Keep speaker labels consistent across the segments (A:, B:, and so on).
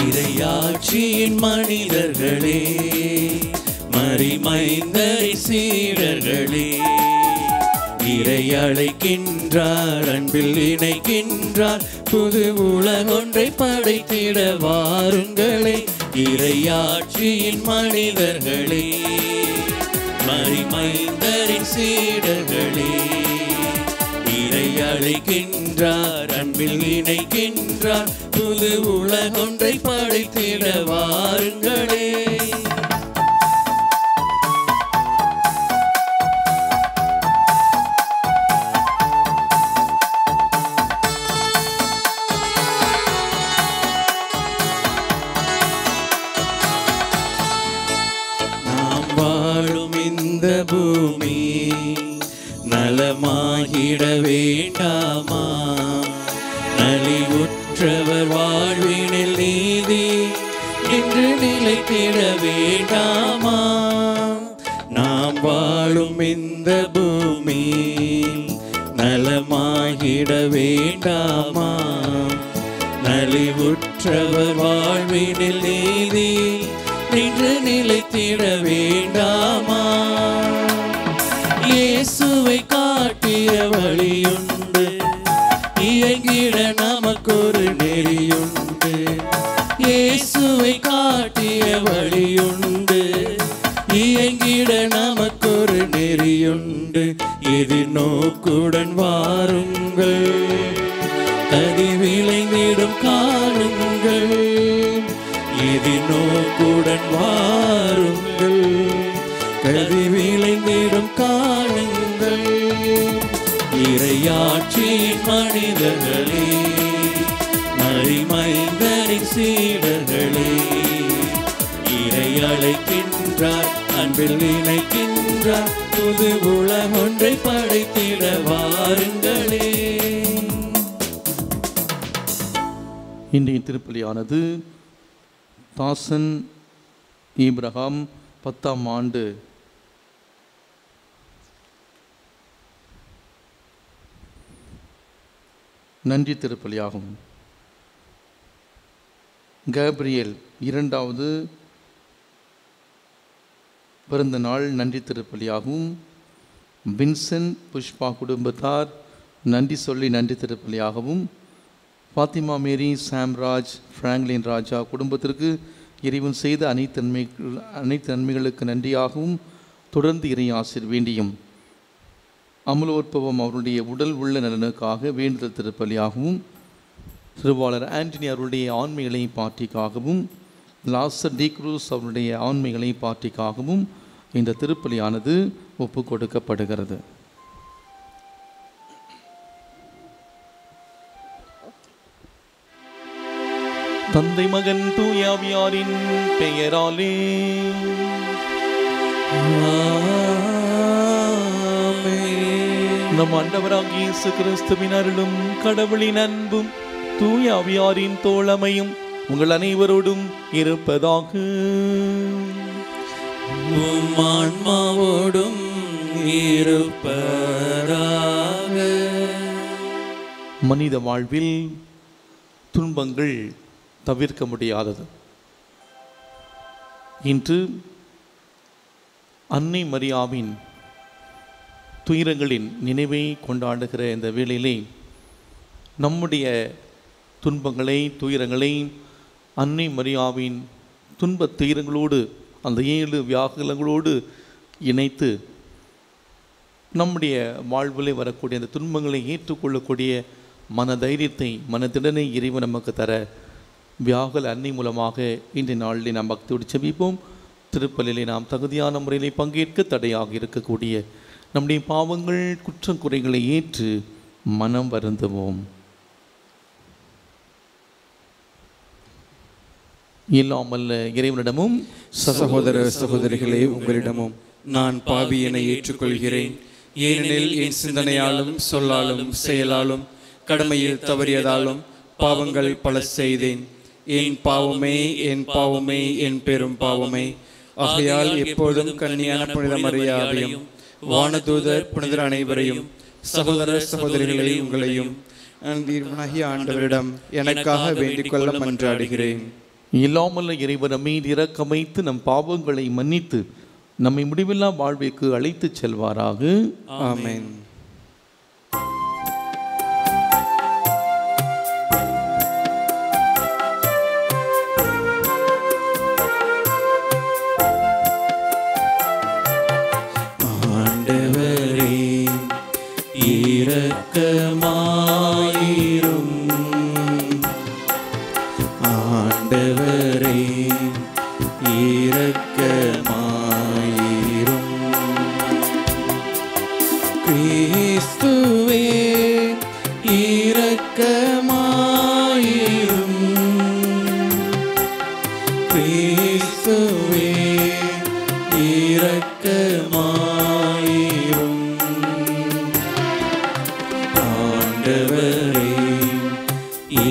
A: இறையாட்சியின் மனிதர்களே, மரிமைந்தரின் சீடர்களே, இறை அழைக்கின்றார், அன்பில் இணைக்கின்றார், புது உலகொன்றை படைத்திட வாருங்களே. இறையாட்சியின் மனிதர்களே, மரிமைந்தரின் சீடர்களே, இறை அழைக்கின்றார், அன்பில் இணைக்கின்றார், புது உலகொன்றை படைத்திட வாருங்களே. நாம் வாழும் இந்த பூமி நலமாகிட வேண்டாமா? நலிவுற்றவர் வாழ்வினில் நீதி என்று நிலைத்திட வேண்டாமா? நாம் வாழும் இந்த பூமி நலமாகிட வேண்டாமா? நலிவுற்றவர் வாழ்வினில் நீதி என்று நிலைத்திட வேண்டாமா? இயேசுவை காட்டிய வழியுண்டு, இயங்கிட நமக்கொரு நெறியுண்டு. இயேசுவை காட்டிய வழியுண்டு, இயங்கிட நமக்கொரு நெறியுண்டு. எதிர்நோக்குடன் வாருங்கள், கதி விளைந்திடும் காணுங்கள். எதிர்நோக்குடன் வாருங்கள், கதி விளைந்திடும் காணுங்கள். இறையாட்சியின் மனிதர்களே, மரிமைந்தரின் சீடர்களே, இறை அழைக்கின்றார், அன்பில் இணைக்கின்றார், புது உலகொன்றை படைத்திட வாருங்களே.
B: இன்றைய திருப்பலியானது தாசன் ஈப்ரஹாம் 10ஆம் ஆண்டு நன்றி திருப்பலியாகும். கேப்ரியல் 2வது பிறந்த நாள் நன்றி திருப்பலியாகவும், வின்சென்ட் புஷ்பா குடும்பத்தார் நன்றி சொல்லி நன்றி திருப்பலியாகவும், ஃபாத்திமா மேரி, சாம்ராஜ், பிராங்க்லின் ராஜா குடும்பத்திற்கு இறைவன் செய்த அனைத்து நன்மைகளுக்கு நன்றியாகவும் தொடர்ந்து இறை ஆசீர் வேண்டியும், அமலோற்பவம் அவருடைய உடல் உள்ள நலனுக்காக வேண்டுதல் திருப்பலியாகவும், திருவாளர் ஆண்டனி அவருடைய ஆண்மைகளை பாட்டிக்காகவும், லாசர் டீக்ரூஸ் அவருடைய ஆண்மைகளை பாட்டிக்காகவும் இந்த திருப்பலியானது ஒப்பு கொடுக்கப்படுகிறது. தந்தை மகன் தூயாவியாரின் பெயராலே நம் ஆண்டவராகிய இயேசு கிறிஸ்துவின் அருளும் கடவுளின் அன்பும் தூயாவியாரின் தோழமையும் உங்கள் அனைவரோடும் இருப்பதாக.
A: உம் ஆன்மாவோடும் இருப்பதாக.
B: மனித வாழ்வில் துன்பங்கள் தவிர்க்க முடியாதது. இன்று அன்னை மரியாவின் துயரங்களின் நினைவை கொண்டாடுகிற இந்த வேளையிலே நம்முடைய துன்பங்களை, துயரங்களை அன்னை மரியாவின் துன்பத் துயரங்களோடு, அந்த 7 வியாகுலங்களோடு இணைத்து நம்முடைய வாழ்விலே வரக்கூடிய அந்த துன்பங்களை ஏற்றுக்கொள்ளக்கூடிய மன தைரியத்தை, மனதிடனை இறைவன் நமக்கு தர வியாகுல அன்னை மூலமாக இன்றைய நாளில் நாம் பக்தியோடு செபிப்போம். திருப்பலிலே நாம் தகுதியான முறையிலே பங்கேற்க தடையாக இருக்கக்கூடிய நம்முடைய பாவங்கள், குற்றம் குறைகளை ஏற்று மனம் வருந்துவோம். இல்லாமல்ல இறைவனிடமும்
C: சகோதர சகோதரிகளே உங்களிடமும் நான் பாவியனை ஏற்றுக்கொள்கிறேன். ஏனெனில் என் சிந்தனையாலும் சொல்லாலும் செயலாலும் கடமையில் தவறியதாலும் பாவங்கள் பல செய்தேன். என் பாவமே, என் பாவமே, என் பெரும் பாவமே. ஆகையால் எப்போதும் கன்னியான புனித மரியாதையும் வானதூதர் புனிதர் அனைவரையும் சகோதர சகோதரிகளை உங்களையும் ஆண்டவரிடம் எனக்காக வேண்டிக் கொள்ள மன்றாடுகிறேன்.
B: இல்லாமல் இறைவன் மீது இரக்கம் வைத்து நம் பாவங்களை மன்னித்து நம்மை முடிவில்லா வாழ்விற்கு அழைத்து செல்வாராக.
C: ஆமென்.
A: ஆண்டவரே இரக்கமாயிரும். ஆண்டவரே இரக்கமாயிரும். கிறிஸ்துவே இரக்கமாயிரும். கிறிஸ்துவே இரக்கமாயிரும். ஆண்டவரே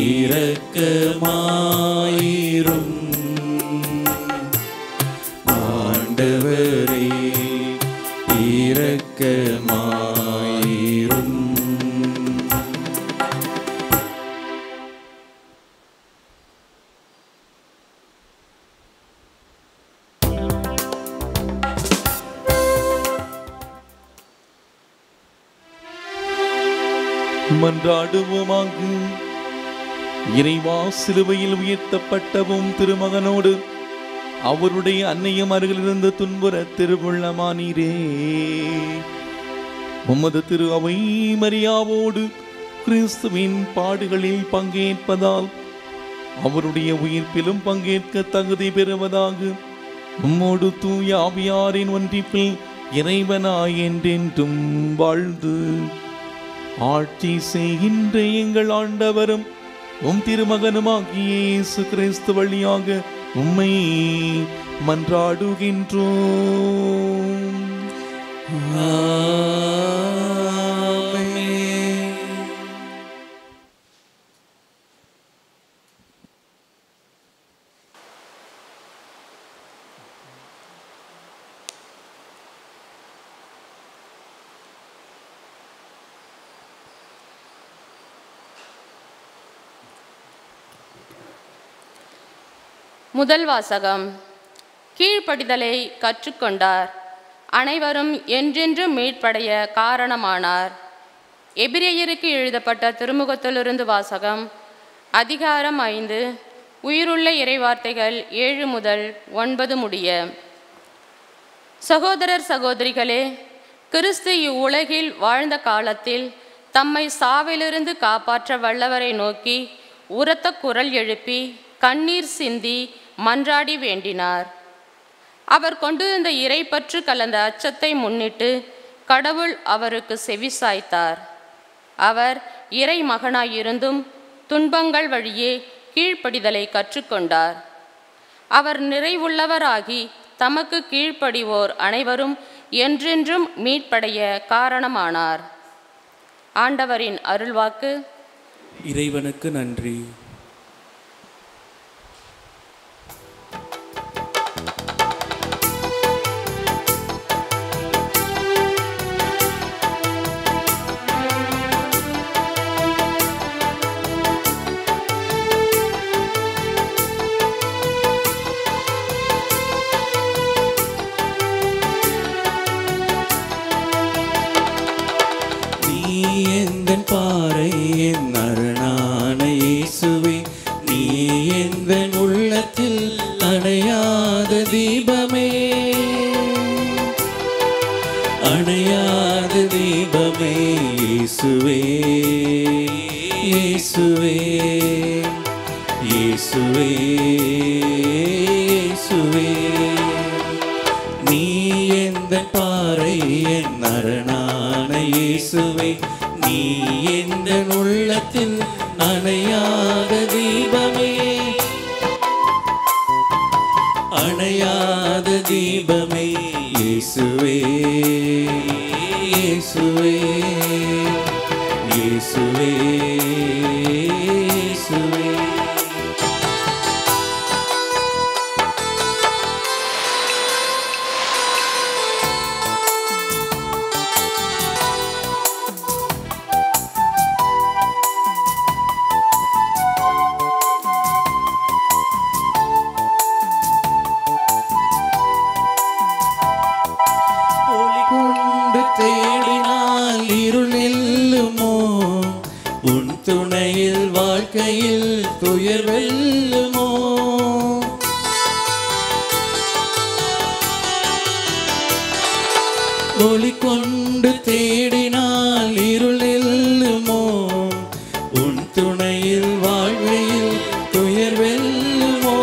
A: இரக்கமாயிரும். ஆண்டவரே இரக்கமாயிரும்.
B: மன்றாடுவோமாக. இறைவா, சிலுவையில் உயர்த்தப்பட்டவும் திருமகனோடு அவருடைய அன்னையும் அருகிலிருந்து துன்புற திருவுள்ளமானீரே. உமது திரு அவை மரியாவோடு கிறிஸ்துவின் பாடுகளில் பங்கேற்பதால் அவருடைய உயிர்ப்பிலும் பங்கேற்க தகுதி பெறுவதாக உம்மோடு தூய ஆவியாரின் ஒன்றிப்பில் இறைவனாய் என்றென்றும் வாழ்ந்து ஆட்சி செய்கின்ற எங்கள் ஆண்டவரும் உம் திருமகனுமாகிய இயேசு கிறிஸ்து வழியாக உம்மை மன்றாடுகின்றோம்.
D: முதல் வாசகம். கீழ்ப்படிதலை கற்றுக்கொண்டார், அனைவரும் என்றென்றும் மீட்படைய காரணமானார். எபிரேயருக்கு எழுதப்பட்ட திருமுகத்திலிருந்து வாசகம். அதிகாரம் 5, உயிருள்ள இறைவார்த்தைகள் 7 முதல் 9 முடிய. சகோதரர் சகோதரிகளே, கிறிஸ்து இவ்வுலகில் வாழ்ந்த காலத்தில் தம்மை சாவிலிருந்து காப்பாற்ற வல்லவரை நோக்கி உரத்த குரல் எழுப்பி கண்ணீர் சிந்தி மன்றாடி வேண்டினார். அவர் கொண்டிருந்த இறைப்பற்று கலந்த அச்சத்தை முன்னிட்டு கடவுள் அவருக்கு செவிசாய்த்தார். அவர் இறை மகனாயிருந்தும் துன்பங்கள் வழியே கீழ்ப்படிதலை கற்றுக்கொண்டார். அவர் நிறைவுள்ளவராகி தமக்கு கீழ்ப்படிவோர் அனைவரும் என்றென்றும் மீட்படைய காரணமானார். ஆண்டவரின் அருள்வாக்கு.
A: இறைவனுக்கு நன்றி. பாறை என் அரணான இயேசுவே, நீ எந்தன் உள்ளத்தில் அணையாத தீபமே, அணையாத தீபமே இயேசுவே, இயேசுவே, இயேசுவே, இயேசுவே. நீ எந்தன் பாறை என் அரணான இயேசுவே, நீ எந்தன் உள்ளத்தில் அணையாத தீபமே, அணையாத தீபமே இயேசுவே, இயேசுவே, இயேசுவே, இயேசுவே. துணையில் வாழ்க்கையில் துயர் வெல்லுமோ? ஒளி கொண்டு தேடினால் இருள் நில்லுமோ? உன் துணையில் வாழ்வையில் துயர் வெல்லுமோ?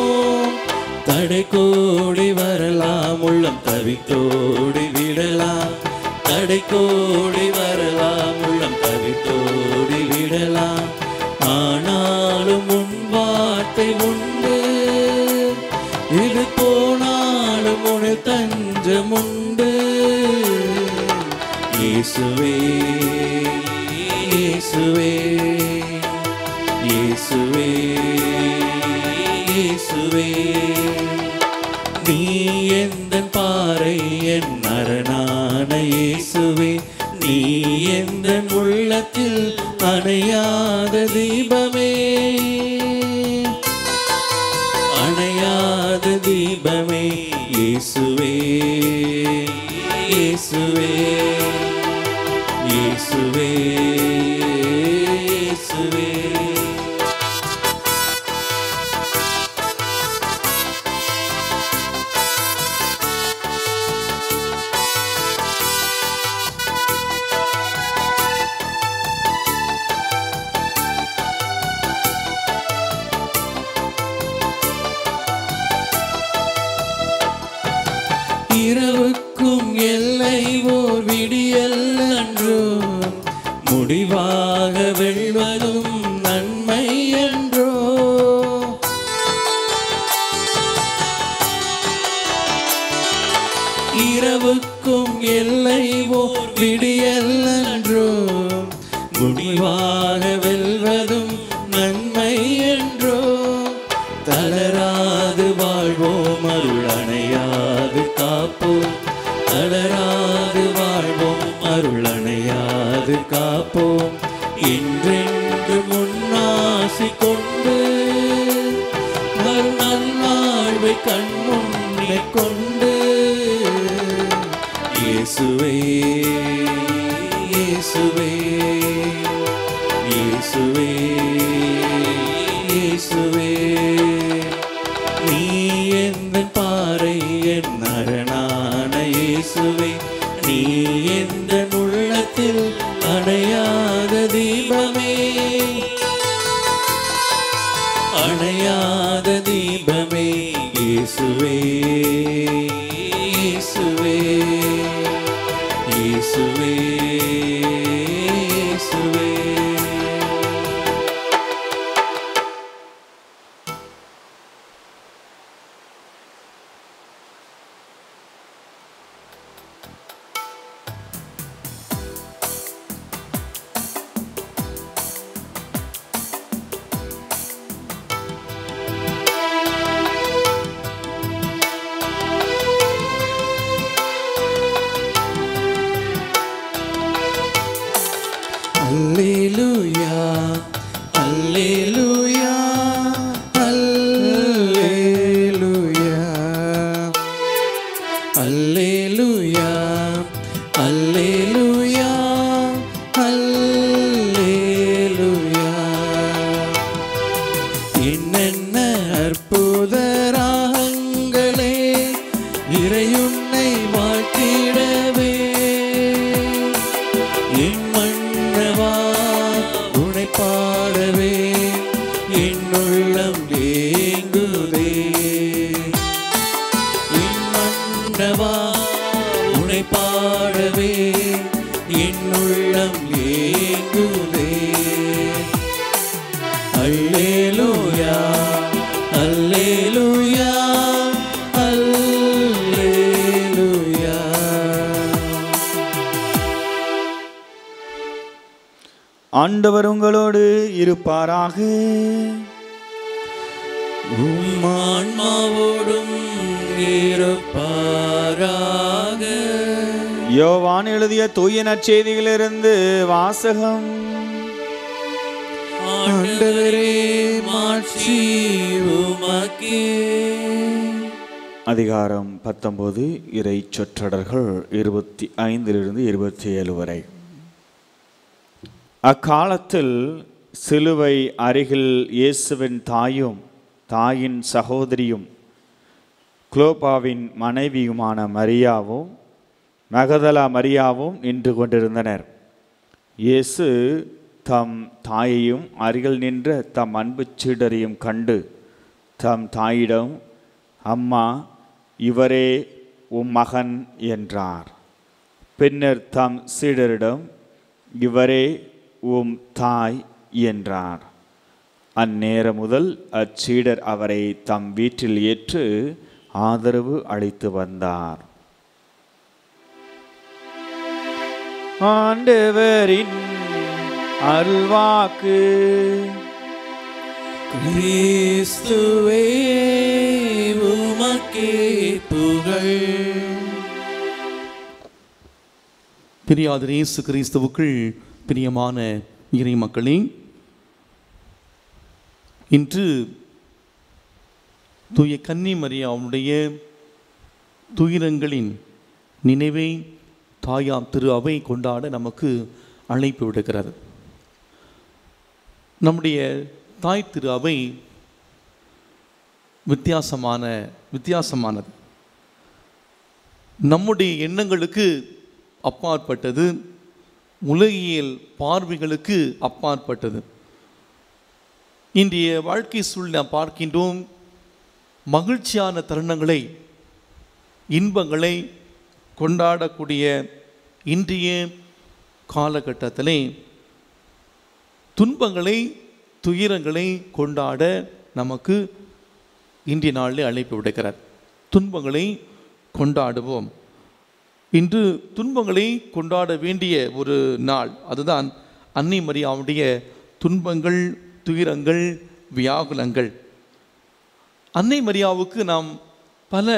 A: தடை கோடி வரலாம், உள்ளம் தவித்தோடி விடலாம். தடை கோடி வரலாம், உள்ளம் தவித்தோடி விடலாம். ஆனாலும் உன் வார்த்தை உண்டு, இது போனாலும் உன்னில் தஞ்சம் உண்டு. இயேசுவே இயேசுவே இயேசுவே இயேசுவே, நீ எந்தன் பாறை என் அரணான இயேசுவே, நீ எந்தன் உள்ளத்தில் அணையாத தீபமே, அணையாத தீபமே. இயேசுவே இயேசுவே இயேசுவே இயேசுவே. இரவுக்கும் எல்லை ஓர் விடியல் அன்றோ, முடிவாக வெல்வதும் நன்மை என்றோ. இரவுக்கும் எல்லை ஓர் விடியல் அன்றோ, முடிவாக வெல்வதும் நன்மை என்றோ. தளராது வாழ்வோம், அருள் அணையாது காப்போம். தளராது வாழ்வோம், அருள் அணையாது காப்போம். என்றென்று முன்னாசி கொண்டு நல்வாழ்வை கண்முன்னே கொண்டு. இயேசுவே இயேசுவே இயேசுவே இயேசுவே, நீ எந்தன் பாறை என் அரணான இயேசுவே, நீ எந்தன் உள்ளத்தில் அணையாத தீபமே, அணையாத தீபமே. இயேசுவே இயேசுவே இயேசுவே இயேசுவே. அல்லேலூயா அல்லேலூயா அல்லேலூயா அல்லேலூயா அல்லேலூயா அல்லேலூயா. என்னென்ன அற்புத ராகங்களே இறையுன்னை வாழ்த்திடவே, என் மன்னவா உனை பாடவே என் உள்ளம் ஏங்குதே. என் மன்னவா உனை பாடவே என் உள்ளம் ஏங்குதே. அல்லேலூயா அல்லேலூயா அல்லேலூயா.
C: ஆண்டவர் உங்களோடு இருப்பாராக.
A: உம் ஆன்மாவோடும் இருப்பாராக.
C: யோவான் எழுதிய தூய நற்செய்தியிலிருந்து வாசகம்.
A: ஆண்டவரே மாட்சி உமக்கே.
C: அதிகாரம் 19, இறை சொற்றொடர்கள் 25 முதல் 27 வரை. அக்காலத்தில் சிலுவை அருகில் இயேசுவின் தாயும் தாயின் சகோதரியும் குளோபாவின் மனைவியுமான மரியாவும் மகதலா மரியாவும் நின்று கொண்டிருந்தனர். இயேசு தம் தாயையும் அருகில் நின்ற தம் அன்பு சீடரையும் கண்டு தம் தாயிடம், அம்மா, இவரே உம் மகன் என்றார். பின்னர் தம் சீடரிடம், இவரே உம் தாய் என்றார். அந்நேரம் முதல் அச்சீடர் அவரை தம் வீட்டில் ஏற்று ஆதரவு அளித்து வந்தார். ஆண்டவரின் அருள்வாக்கு.
A: கிறிஸ்துவே உமக்கே புகழ்.
B: பிரியாதர் இயேசு கிறிஸ்துவுக்குள் பிரியமான இறை மக்களே, இன்று தூய கன்னி மரியாவுடைய துயரங்களின் நினைவை தாயாம் திரு அவை கொண்டாட நமக்கு அழைப்பு விடுகிறது. நம்முடைய தாய் திரு அவை வித்தியாசமானது. நம்முடைய எண்ணங்களுக்கு அப்பாற்பட்டது, உலகியல் பார்வைகளுக்கு அப்பாற்பட்டது. இன்றைய வாழ்க்கை சூழல் நாம் பார்க்கின்றோம். மகிழ்ச்சியான தருணங்களை, இன்பங்களை கொண்டாடக்கூடிய இன்றைய காலகட்டத்திலே துன்பங்களை, துயரங்களை கொண்டாட நமக்கு இன்றைய நாளில் அழைப்பு விடுக்கிறார். துன்பங்களை கொண்டாடுவோம். இன்று துன்பங்களை கொண்டாட வேண்டிய ஒரு நாள். அதுதான் அன்னை மரியாவுடைய துன்பங்கள், துயரங்கள், வியாகுலங்கள். அன்னை மரியாவுக்கு நாம் பல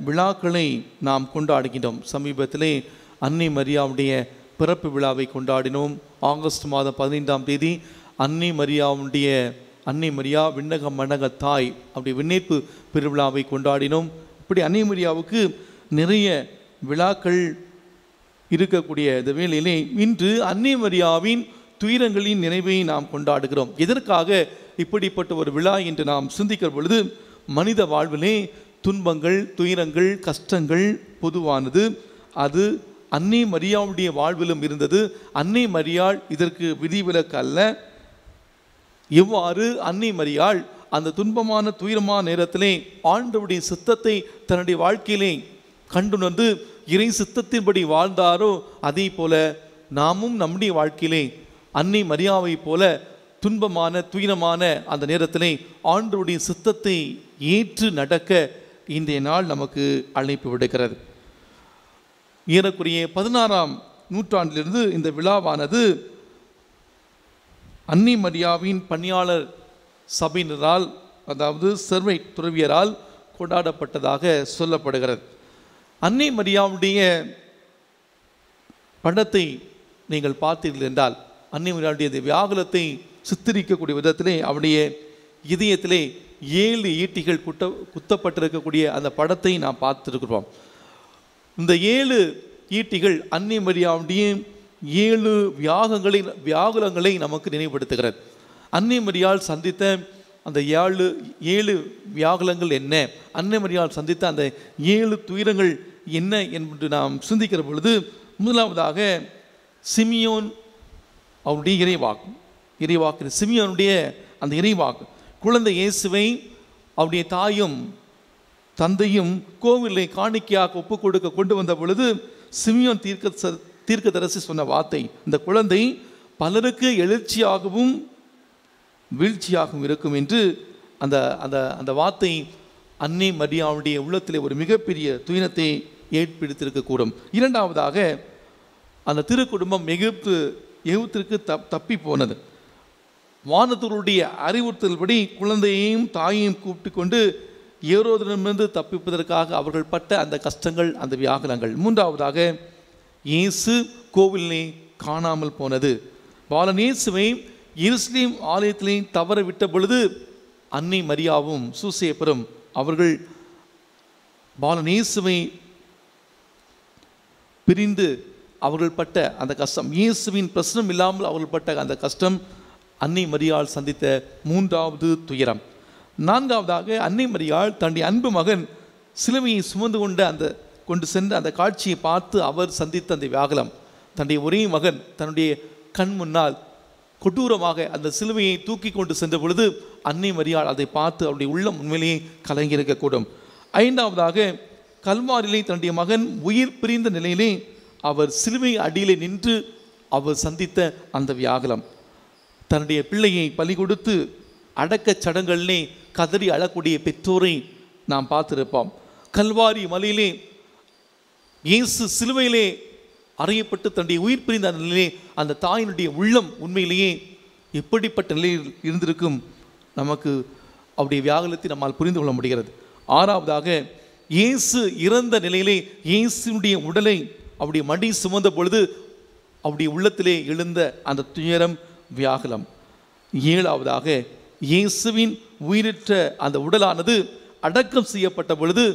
B: விழாக்களை நாம் கொண்டாடுகின்றோம். சமீபத்திலே அன்னை மரியாவுடைய பிறப்பு விழாவை கொண்டாடினோம். ஆகஸ்ட் மாதம் 15ஆம் தேதி அன்னை மரியா விண்ணக மன்னக தாய் அப்படி விண்ணேற்பு பெருவிழாவை கொண்டாடினோம். இப்படி அன்னை மரியாவுக்கு நிறைய விழாக்கள் இருக்கக்கூடிய இந்த வேளையிலே இன்று அன்னை மரியாவின் துயரங்களின் நினைவை நாம் கொண்டாடுகிறோம். எதற்காக இப்படிப்பட்ட ஒரு விழா என்று நாம் சிந்திக்கிற பொழுது, மனித வாழ்விலே துன்பங்கள், துயரங்கள், கஷ்டங்கள் பொதுவானது. அது அன்னை மரியாவுடைய வாழ்விலும் இருந்தது. அன்னை மரியாள் இதற்கு விதிவிலக்கு அல்ல. எவ்வாறு அன்னை மரியாள் அந்த துன்பமான துயரமான நேரத்திலே ஆண்டவருடைய சித்தத்தை தன்னுடைய வாழ்க்கையிலே கண்டுணர்ந்து இறை சித்தத்தின்படி வாழ்ந்தாரோ, அதே போல நாமும் நம்முடைய வாழ்க்கையிலே அன்னை மரியாவை போல துன்பமான துயரமான அந்த நேரத்திலே ஆண்டவருடைய சித்தத்தை ஏற்று நடக்க இன்றைய நாள் நமக்கு அழைப்பு விடுக்கிறது. ஏறக்குறைய 16ஆம் நூற்றாண்டிலிருந்து இந்த விழாவானது அன்னை மரியாவின் பணியாளர் சபையினரால், அதாவது செர்வை துறவியரால் கொண்டாடப்பட்டதாக சொல்லப்படுகிறது. அன்னை மரியாவுடைய படத்தை நீங்கள் பார்த்தீர்கள் என்றால், அன்னை மரியாவுடைய வியாகுலத்தை சித்தரிக்கக்கூடிய விதத்திலே அவருடைய இதயத்திலே 7 ஈட்டிகள் குத்தப்பட்டிருக்கக்கூடிய அந்த படத்தை நாம் பார்த்துருக்கிறோம். இந்த 7 ஈட்டிகள் அன்னை மரியாவுடைய 7 வியாகுலங்களை நமக்கு நினைவுபடுத்துகிறது. அன்னை மரியாள் சந்தித்த அந்த 7 வியாகுலங்கள் என்ன, அன்னை மரியாள் சந்தித்த அந்த 7 துயரங்கள் என்ன என்று நாம் சிந்திக்கிற பொழுது, முதலாவதாக சிமியோன் அவருடைய இறைவாக்கு சிமியோனுடைய அந்த இறைவாக்கு. குழந்தை இயேசுவை அவருடைய தாயும் தந்தையும் கோவிலை காணிக்கையாக ஒப்பு கொடுக்க கொண்டு வந்த பொழுது சிமியோன் தீர்க்கதரிசி சொன்ன வார்த்தை, இந்த குழந்தை பலருக்கு எழுச்சியாகவும் வீழ்ச்சியாகவும் இருக்கும் என்று அந்த அந்த அந்த வார்த்தை அன்னை மரியாவுடைய உள்ளத்திலே ஒரு மிகப்பெரிய துயரத்தை ஏற்படுத்தியிருக்கக்கூடும். இரண்டாவதாக, அந்த திருக்குடும்பம் எகிப்திற்கு தப்பி போனது. வானதூதருடைய அறிவுறுத்தல்படி குழந்தையையும் தாயையும் கூப்பிட்டு கொண்டு ஏரோதிடமிருந்து தப்பிப்பதற்காக அவர்கள் பட்ட அந்த கஷ்டங்கள், அந்த வியாகுலங்கள். மூன்றாவதாக, இயேசு கோவிலே காணாமல் போனது. பாலன் இயேசுவை எருசலேம் ஆலயத்திலே தவற விட்ட பொழுது அன்னை மரியாவும் சூசேப்பரும் அவர்கள் பாலன் இயேசுவை பிரிந்து அவர்கள் பட்ட அந்த கஷ்டம், இயேசுவின் பிரச்சனம் இல்லாமல் அவர்கள் பட்ட அந்த கஷ்டம், அன்னை மரியாள் சந்தித்த மூன்றாவது துயரம். நான்காவதாக அன்னை மரியாள் தன்னுடைய அன்பு மகன் சிலுவையை சுமந்து கொண்டு சென்ற அந்த காட்சியை பார்த்து அவர் சந்தித்த அந்த வியாகுலம். தன்னுடைய ஒரே மகன் தன்னுடைய கண் முன்னால் கொடூரமாக அந்த சிலுவையை தூக்கி கொண்டு சென்ற பொழுது அன்னை மரியாள் அதை பார்த்து அவருடைய உள்ளம் உண்மையிலேயே கலங்கியிருக்கக்கூடும். ஐந்தாவதாக கல்வாரிலே தன்னுடைய மகன் உயிர் பிரிந்த நிலையிலே அவர் சிலுவை அடியிலே நின்று அவர் சந்தித்த அந்த வியாகுலம். தன்னுடைய பிள்ளையை பலி கொடுத்து அடக்க சடங்களிலே கதறி அழக்கூடிய பெற்றோரை நாம் பார்த்திருப்போம். கல்வாரி மலையிலே இயேசு சிலுவையிலே அறையப்பட்டு தன்னுடைய உயிர் பிரிந்த அந்த நிலையிலே அந்த தாயினுடைய உள்ளம் உண்மையிலேயே எப்படிப்பட்ட நிலையில் இருந்திருக்கும் நமக்கு அவருடைய வியாகுலத்தை நம்மால் புரிந்து கொள்ள முடிகிறது. ஆறாவதாக இயேசு இறந்த நிலையிலே இயேசுடைய உடலை அவருடைய மடி சுமந்த பொழுது அவருடைய உள்ளத்திலே எழுந்த அந்த துயரம் வியாகுலம். ஏழாவதாக இயேசுவின் உயிரற்ற அந்த உடலானது அடக்கம் செய்யப்பட்ட பொழுது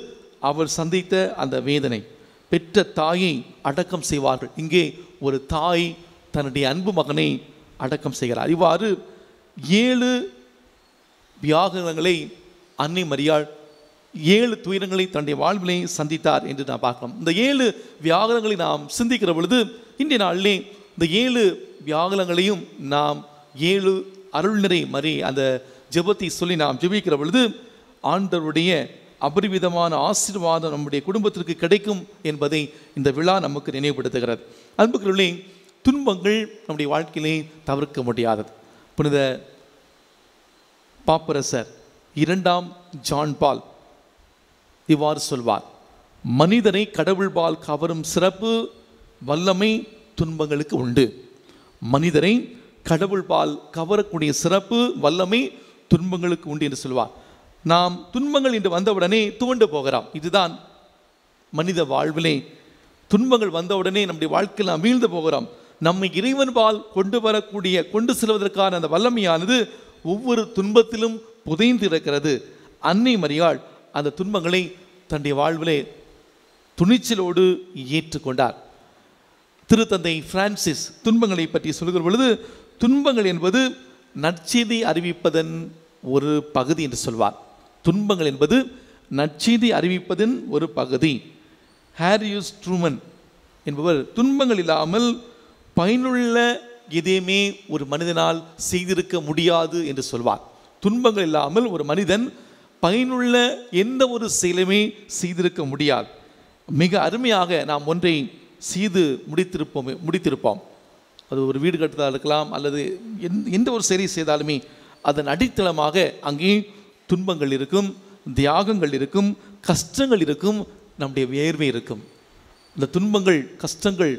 B: அவர் சந்தித்த அந்த வேதனை. பெற்ற தாயை அடக்கம் செய்வார்கள். இங்கே ஒரு தாய் தன்னுடைய அன்பு மகனை அடக்கம் செய்கிறார். இவ்வாறு 7 வியாகுலங்களை அன்னை மரியாள் 7 துயரங்களை தன்னுடைய வாழ்விலே சந்தித்தார் என்று நாம் பார்க்கலாம். இந்த 7 வியாகுலங்களை நாம் சிந்திக்கிற பொழுது இன்றைய நாளிலே இந்த 7 வியாகுலங்களையும் நாம் 7 அருள்நிறை மரி அந்த ஜெபத்தை சொல்லி நாம் ஜெபிக்கிற பொழுது ஆண்டவருடைய அபரிவிதமான ஆசீர்வாதம் நம்முடைய குடும்பத்திற்கு கிடைக்கும் என்பதை இந்த விழா நமக்கு நினைவுபடுத்துகிறது. அன்புக்குள்ளே துன்பங்கள் நம்முடைய வாழ்க்கையிலே தவிர்க்க முடியாதது. புனித பாப்பரசர் 2ஆம் ஜான் பால் இவ்வாறு சொல்வார்: மனிதனை கடவுள்பால் கவரும் சிறப்பு வல்லமை துன்பங்களுக்கு உண்டு. மனிதரை கடவுள்பால் கவரக்கூடிய சிறப்பு வல்லமை துன்பங்களுக்கு உண்டு என்று சொல்வார். நாம் துன்பங்கள் என்று வந்தவுடனே துவண்டு போகிறோம். இதுதான் மனித வாழ்விலே. துன்பங்கள் வந்தவுடனே நம்முடைய வாழ்க்கையில் நாம் வீழ்ந்து போகிறோம். நம்மை இறைவன்பால் கொண்டு செல்வதற்கான அந்த வல்லமையானது ஒவ்வொரு துன்பத்திலும் புதைந்து இருக்கிறது. அன்னை மரியாள் அந்த துன்பங்களை தன்னுடைய வாழ்விலே துணிச்சலோடு ஏற்றுக்கொண்டார். திருத்தந்தை பிரான்சிஸ் துன்பங்களை பற்றி சொல்கிற பொழுது துன்பங்கள் என்பது நற்செய்தி அறிவிப்பதன் ஒரு பகுதி என்று சொல்வார். துன்பங்கள் என்பது நற்செய்தி அறிவிப்பதன் ஒரு பகுதி. ஹாரியுஸ் ட்ரூமன் என்பவர் துன்பங்கள் இல்லாமல் பயனுள்ள எதையுமே ஒரு மனிதனால் செய்திருக்க முடியாது என்று சொல்வார். துன்பங்கள் இல்லாமல் ஒரு மனிதன் பயனுள்ள எந்த ஒரு செயலுமே செய்திருக்க முடியாது. மிக அருமையாக நாம் ஒன்றை செய்து முடித்திருப்போம். அது ஒரு வீடு கட்டுதலாக இருக்கலாம், அல்லது எந்த ஒரு செயலை செய்தாலுமே அதன் அடித்தளமாக அங்கே துன்பங்கள் இருக்கும், தியாகங்கள் இருக்கும், கஷ்டங்கள் இருக்கும், நம்முடைய வேர்வை இருக்கும். இந்த துன்பங்கள், கஷ்டங்கள்,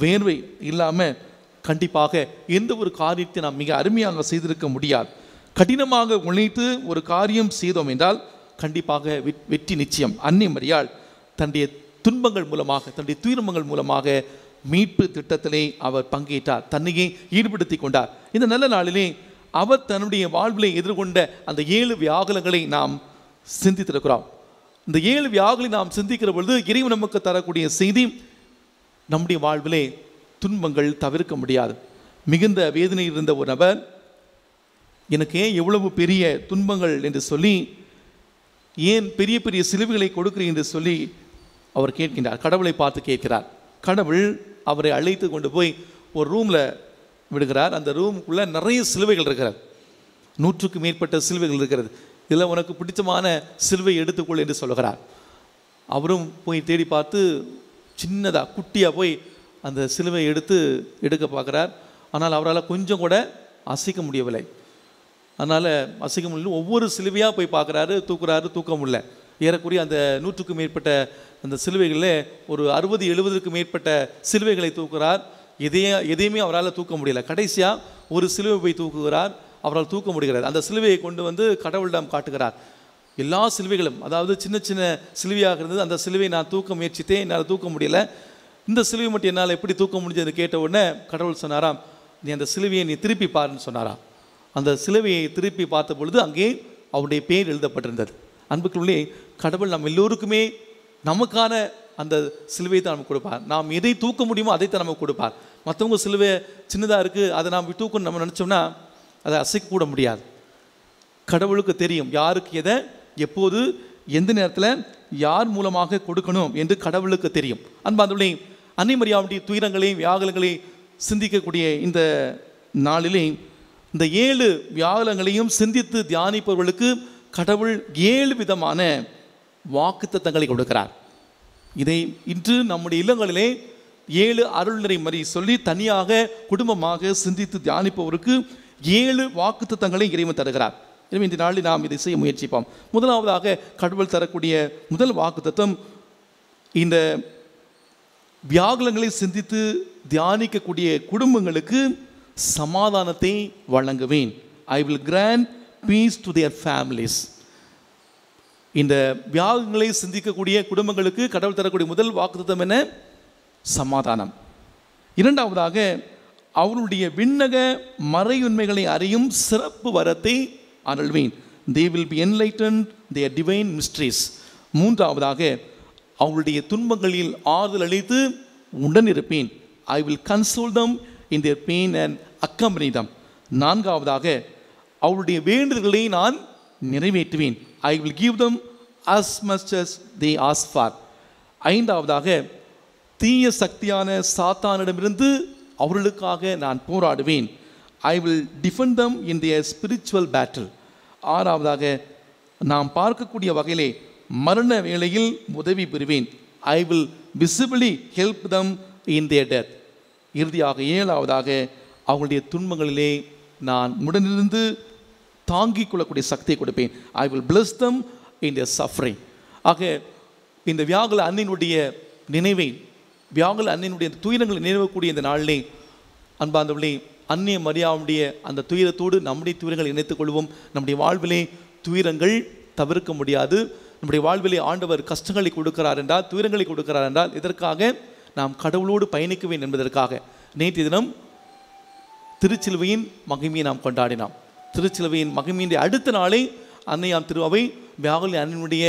B: வேர்வை இல்லாமல் கண்டிப்பாக எந்த ஒரு காரியத்தை நாம் மிக அருமையாக செய்திருக்க முடியாது. கடினமாக உழைத்து ஒரு காரியம் செய்தோம் என்றால் கண்டிப்பாக வெற்றி நிச்சயம். அன்னை மரியாள் தன்னுடைய துன்பங்கள் மூலமாக, தன்னுடைய துயரங்கள் மூலமாக மீட்பு திட்டத்திலே அவர் பங்கேற்றார், தன்னையே ஈடுபடுத்தி கொண்டார். இந்த நல்ல நாளிலே அவர் தன்னுடைய வாழ்விலே எதிர்கொண்ட அந்த 7 வியாகுலங்களை நாம் சிந்தித்திருக்கிறோம். இந்த 7 வியாகுலை நாம் சிந்திக்கிற பொழுது இறைவன் நமக்கு தரக்கூடிய செய்தி, நம்முடைய வாழ்விலே துன்பங்கள் தவிர்க்க முடியாது. மிகுந்த வேதனையில் இருந்த ஒரு நபர், எனக்கு ஏன் எவ்வளவு பெரிய துன்பங்கள் என்று சொல்லி, ஏன் பெரிய பெரிய சிலுவைகளை கொடுக்கிறேன் என்று சொல்லி அவர் கேட்கின்றார். கடவுளை பார்த்து கேட்கிறார். கடவுள் அவரை அழைத்து கொண்டு போய் ஒரு ரூமில் விடுகிறார். அந்த ரூமுக்குள்ளே நிறைய சிலுவைகள் இருக்கிறது. 100க்கும் மேற்பட்ட சிலுவைகள் இருக்கிறது. இதில் உனக்கு பிடிச்சமான சிலுவை எடுத்துக்கொள் என்று சொல்கிறார். அவரும் போய் தேடி பார்த்து சின்னதாக குட்டியாக போய் அந்த சிலுவை எடுக்க பார்க்குறார். ஆனால் அவரால் கொஞ்சம் கூட அசைக்க முடியவில்லை. அதனால் அசைக்க முடியல. ஒவ்வொரு சிலுவையாக போய் பார்க்குறாரு, தூக்க முடியல. ஏறக்குறைய அந்த 100க்கும் மேற்பட்ட அந்த சிலுவைகளில் ஒரு 60-70க்கும் மேற்பட்ட சிலுவைகளை தூக்குகிறார். எதையுமே அவரால் தூக்க முடியல. கடைசியாக ஒரு சிலுவை போய் தூக்குகிறார், அவரால் தூக்க முடிகிறது. அந்த சிலுவையை கொண்டு வந்து கடவுளிடம் காட்டுகிறார். எல்லா சிலுவைகளும், அதாவது சின்ன சின்ன சிலுவையாக இருந்தது, அந்த சிலுவை நான் தூக்க முயற்சித்தேன், என்னால் தூக்க முடியல. இந்த சிலுவை மட்டும் என்னால் எப்படி தூக்க முடிஞ்சது கேட்ட உடனே கடவுள் சொன்னாராம், நீ அந்த சிலுவையை நீ திருப்பி பாருன்னு சொன்னாராம். அந்த சிலுவையை திருப்பி பார்த்த பொழுது அங்கே அவருடைய பேர் எழுதப்பட்டிருந்தது. அன்புக்குள்ளே கடவுள் நம்ம எல்லோருக்குமே நமக்கான அந்த சிலுவை தான் நமக்கு கொடுப்பார். நாம் எதை தூக்க முடியுமோ அதைத்தான் நமக்கு கொடுப்பார். மற்றவங்க சிலுவை சின்னதாக இருக்குது, அதை நாம் தூக்கணும் நம்ம நினச்சோம்னா அதை அசைக்க கூட முடியாது. கடவுளுக்கு தெரியும் யாருக்கு எதை எப்போது எந்த நேரத்தில் யார் மூலமாக கொடுக்கணும் என்று கடவுளுக்கு தெரியும். அன்பார்ந்தவர்களே, அன்னை மரியாவுடைய துயரங்களையும் வியாகுலங்களையும் சிந்திக்கக்கூடிய இந்த நாளிலே இந்த 7 வியாகுலங்களையும் சிந்தித்து தியானிப்பவர்களுக்கு கடவுள் 7 விதமான வாக்குத்தத்தங்களை கொடுக்கிறார். இதை இன்று நம்முடைய இல்லங்களிலே 7 அருள்நிறை மறி சொல்லி தனியாக குடும்பமாக சிந்தித்து தியானிப்பவருக்கு 7 வாக்குத்தத்தங்களை இறைவன் தருகிறார். எனவே இந்த நாளில் நாம் இதை செய்ய முயற்சிப்போம். முதலாவதாக கடவுள் தரக்கூடிய முதல் வாக்குத்தத்தம், இந்த வியாகுலங்களை சிந்தித்து தியானிக்கக்கூடிய குடும்பங்களுக்கு சமாதானத்தை வழங்குவேன். I will grant peace to their families. இந்த வியாகுலங்களை சிந்திக்கக்கூடிய குடும்பங்களுக்கு கடவுள் தரக்கூடிய முதல் வாக்குத்தத்தம் என்ன? சமாதானம். இரண்டாவதாக, அவருடைய விண்ணக மறையுண்மைகளை அறியும் சிறப்பு வரத்தை அருள்வேன். they will be enlightened their divine mysteries. மூன்றாவதாக, அவருடைய துன்பங்களில் ஆறுதல் அளித்து உடனிருப்பேன். I will console them in their pain and accompany them. நான்காவதாக, அவருடைய வேண்டுதல்களை நான் நிறைவேற்றுவேன். I will give them as much as they ask for. ஐந்தாவதாக, தீய சக்தியான சாத்தானிடமிருந்து அவர்களுக்காக நான் போராடுவேன். I will defend them in their spiritual battle. ஆறாவதாக, நாம் பார்க்கக்கூடிய வகையிலே மரண வேளையில் உதவி பெறுவேன். I will visibly help them in their death. இறுதியாக ஏழாவதாக, அவங்களுடைய துன்பங்களிலே நான் உடனிருந்து தாங்கிக் கொள்ளக்கூடிய சக்தியை கொடுப்பேன். I will bless them in their suffering. ஆக இந்த வியாகுல அன்னையினுடைய நினைவை, வியாகுல அன்னையினுடைய துயரங்களை நினைவக்கூடிய இந்த நாளிலே அன்பார்ந்தவர்களே, அன்னை மரியாவுடைய அந்த துயரத்தோடு நம்முடைய துயரங்களை இணைத்துக் கொள்வோம். நம்முடைய வாழ்விலே துயரங்கள் தவிர்க்க முடியாது. நம்முடைய வாழ்விலே ஆண்டவர் கஷ்டங்களை கொடுக்கிறார் என்றால், துயரங்களை கொடுக்கிறார் என்றால், இதற்காக நாம் கடவுளோடு பயணிக்க வேண்டும் என்பதற்காக. நேற்றைய தினம் திருச்சிலுவையின் மகிமையை நாம் கொண்டாடினோம். திருச்சிலுவையின் மகிமையினுடைய அடுத்த நாளை அன்னையாம் திருவை வியாகுல அன்னையினுடைய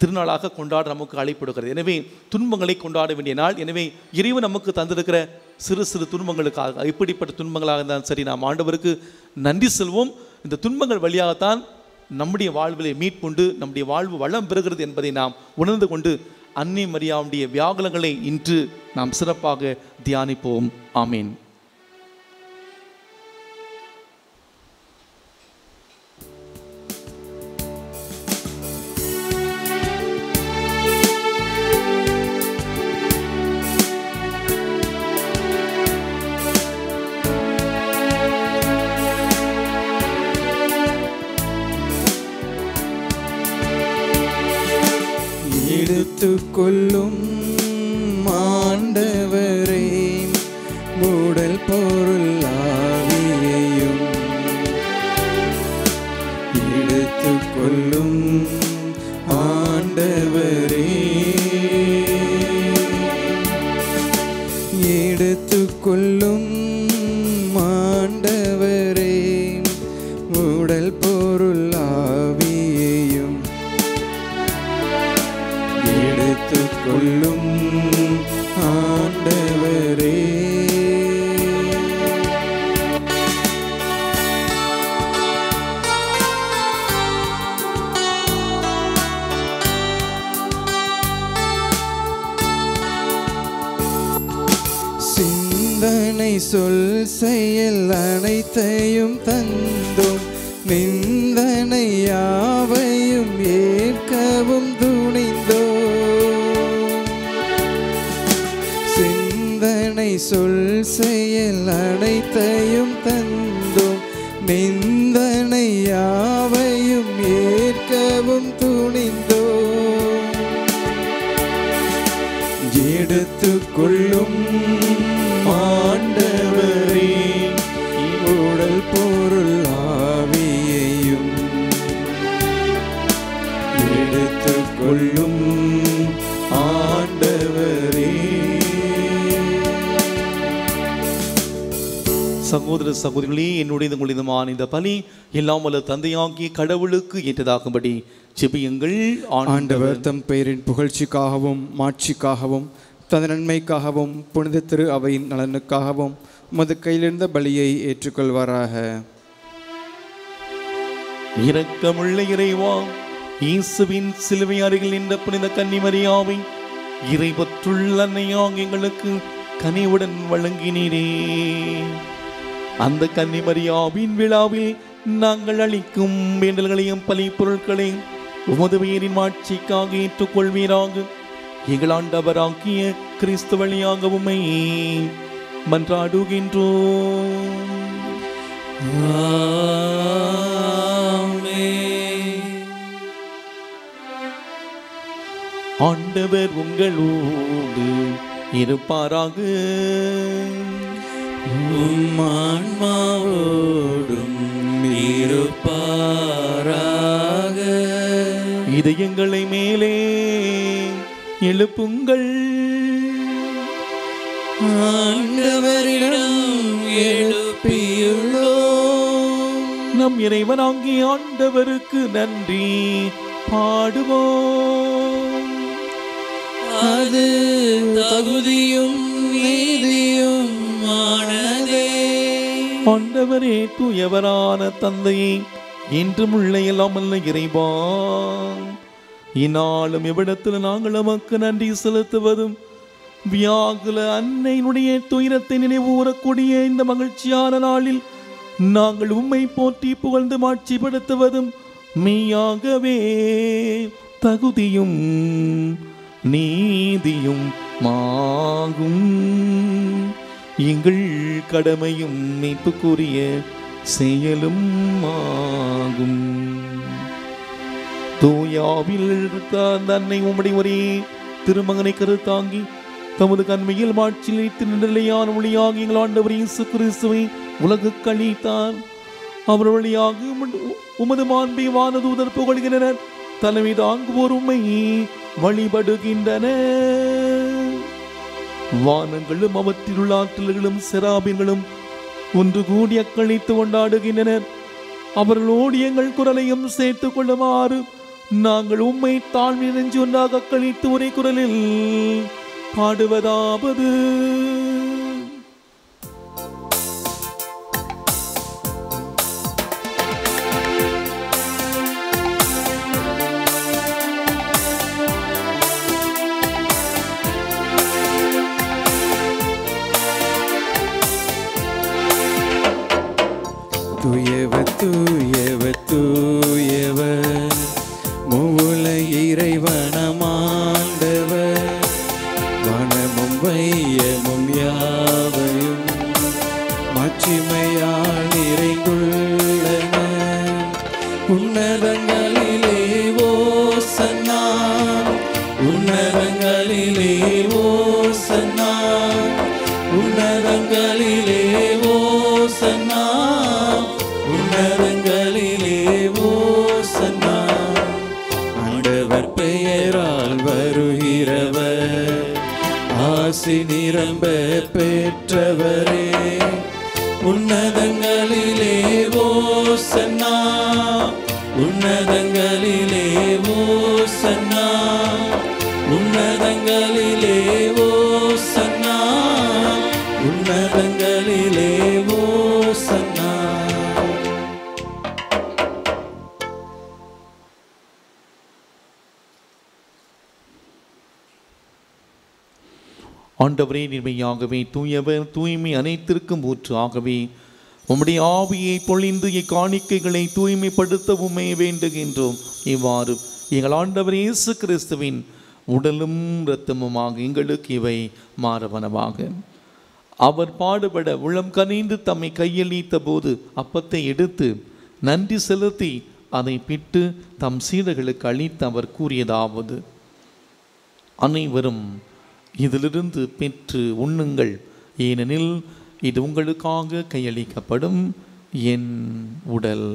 B: திருநாளாக கொண்டாட நமக்கு அழைப்பு கொடுக்கிறது. எனவே துன்பங்களை கொண்டாட வேண்டிய நாள். எனவே இறைவன் நமக்கு தந்திருக்கிற சிறு சிறு துன்பங்களுக்காக, இப்படிப்பட்ட துன்பங்களாக இருந்தாலும் சரி, நாம் ஆண்டவருக்கு நன்றி செல்வோம். இந்த துன்பங்கள் வழியாகத்தான் நம்முடைய வாழ்விலை மீட்கொண்டு நம்முடைய வாழ்வு வளம் பெறுகிறது என்பதை நாம் உணர்ந்து கொண்டு அன்னை மரியாவுடைய வியாகுலங்களை இன்று நாம் சிறப்பாக தியானிப்போம். ஆமீன்.
A: கொள்ளும் ஆண்டவரே, உடல் பொருள் ஆவியையும் எடுத்துக்கொள்ளும் ஆண்டவரே, எடுத்துக்கொள்ளும் ஆண்டவரே, உடல் பொருள் ஆவியையும் எடுத்துக்கொள்ளும் ஆண்டவரே. சிந்தனை சொல் செயல் அனைத்தையும் தந்தும் நிந்தனை யாவையும் ஏற்கவும் துணிந்தோ. சிந்தனை சொல் செயல் அனைத்தையும் தந்தும் நிந்தனை யாவையும் ஏற்கவும் துணிந்தோ. எடுத்துக்கொள்ளும் ஆண்டவரே, உடல் பொருள் ஆவியையும் எடுத்துக்கொள்ளும் ஆண்டவரே.
B: சகோதர சகோதரிகளே, என்னுடைய உங்களிதமான இந்த பலி எல்லாம் வல்ல தந்தையாகிய கடவுளுக்கு ஏற்றதாகும்படி ஜெபியுங்கள்.
A: ஆண்டவர் தம் பெயரின் புகழ்ச்சிக்காகவும் மாட்சிக்காகவும் தன் நன்மைக்காகவும் புனித திரு அவையின் நலனுக்காகவும் உமது கையிலிருந்த பலியை ஏற்றுக்கொள்வாராக.
B: இரக்கமுள்ள இறைவா, இயேசுவின் சிலுவை அருகில் நின்ற புனித கன்னிமரியாவை இறைவற்றுள்ள அன்னையாக எங்களுக்கு கனிவுடன் வழங்கினீரே. அந்த கன்னிமரியாவின் விழாவில் நாங்கள் அளிக்கும் வேண்டல்களையும் பலி பொருட்களையும் உமது பெயரின் மாட்சிக்காக ஏற்றுக்கொள்வீராக. எங்கள் ஆண்டவராகிய கிறிஸ்து வழியாக உம்மை மன்றாடுகின்றோம். ஆண்டவர் உங்களோடு இருப்பாராக.
A: ஆன்மாவோடும் இருப்பாராக.
B: இதயங்களை மேலே எழுப்புங்கள்.
A: ஆண்டவரிடம் எழுப்பியுள்ளோம்.
B: நம் இறைவனாகிய ஆண்டவருக்கு நன்றி பாடுவோம்.
A: அது தகுதியும் நீதியும் ஆனதே.
B: ஆண்டவரே, தூயவரான தந்தையே, என்றும் உள்ள எல்லாமல்ல இறைவா, இந்நாளும் எவ்விடத்தில் நாங்கள் நமக்கு நன்றி செலுத்துவதும் வியாகுல அன்னையினுடைய துயரத்தை நினைவுகூரக்கூடிய இந்த மகிழ்ச்சியான நாளில் நாங்கள் உம்மை போற்றி புகழ்ந்து மாட்சிப்படுத்துவதும் மெய்யாகவே தகுதியும் நீதியும் மாகும். எங்கள் கடமையும் மீட்புக்குரிய செயலும் ஆகும். தூயாவில் இருக்க அந்த அன்னை உம்முடைய ஒரே திருமகனை கருத்தாங்கி தமது கண்மையில் மாட்சியில் வைத்து நிலையான ஒளியாக எங்கள் ஆண்டவர் இயேசு கிறிஸ்துவை உலகுக்கு அளித்தார். அவர் வழியாக உமது மாண்பை வானதூதர் புகழ்கின்றனர். தலைமை தாங்குவோர் உம்மை வழிபடுகின்றனர். வானங்களும் அவற்றிலுள்ள ஆற்றல்களும் செராபின்களும் ஒன்று கூடி அக்களித்து கொண்டாடுகின்றனர். அவர்களோடு எங்கள் குரலையும் சேர்த்துக் கொள்ளுமாறு நாங்கள் உம்மை தாழ்மை நெஞ்சு ஒன்றாக அக்களித்து ஒரே குரலில் பாடுவதாவது:
A: தூயவர் தூயவர் தூயவர் மூவுல இறைவனமாண்டவர். வனமும் வையமும் யாவையும் மாட்சிமையால் நிறைந்துள்ளன. உன்னதங்களிலே ஓசன்னா, உன்னதங்களிலே ஓசன்னா, உன்னதங்களிலே ஓசன்னா, உன்னதங்களிலே ஓசன்னா. ஆண்டவர் பெயரால் வருகிறவர் ஆசி நிரம்ப பெற்றவரே. உன்னதங்களிலே ஓசன்னா, உன்னதங்களிலே ஓசன்னா, உன்னதங்களிலே ஓசன்னா, உன்னதங்களிலே ஓசன்னா.
B: ஆண்டவரே, நிர்மையாகவே தூயவர், தூய்மை அனைத்திற்கும் ஊற்று ஆகவே உம்முடைய ஆவியை பொழிந்து இக்காணிக்கைகளை தூய்மைப்படுத்த உம்மை வேண்டுகின்றோம். இவ்வாறு எங்கள் ஆண்டவர் இயேசு கிறிஸ்துவின் உடலும் இரத்தமுமாக எங்களுக்கு இவை மாறவனவாக. அவர் பாடுபட உளம் கனிந்து தம்மை கையளித்த போது அப்பத்தை எடுத்து நன்றி செலுத்தி அதை பிட்டு தம் சீடர்களுக்கு அளித்து அவர் கூறியதாவது: அனைவரும் இதிலிருந்து பெற்று உண்ணுங்கள், ஏனெனில் இது உங்களுக்காக கையளிக்கப்படும் என் உடல்.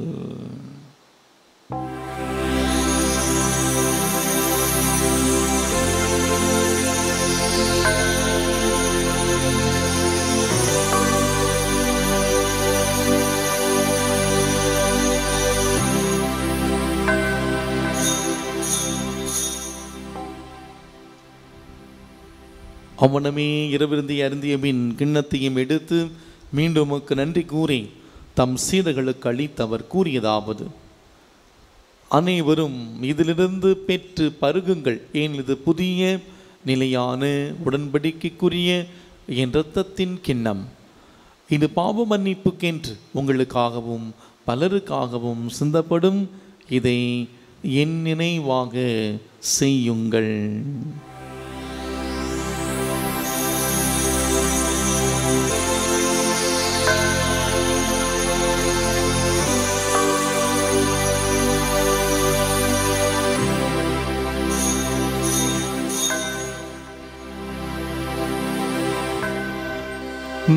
B: அவனமே இரவிருந்தி அருந்திய பின் கிண்ணத்தையும் எடுத்து மீண்டும் உமக்கு நன்றி கூறி தம் சீடர்களுக்கு அளித்து அவர் கூறியதாவது: அனைவரும் இதிலிருந்து பெற்று பருகுங்கள், ஏன் இது புதிய நிலையான உடன்படிக்கைக்குரிய என் இரத்தத்தின் கிண்ணம். இது பாவ மன்னிப்புக்கென்று உங்களுக்காகவும் பலருக்காகவும் சிந்தப்படும். இதை என் நினைவாக செய்யுங்கள்.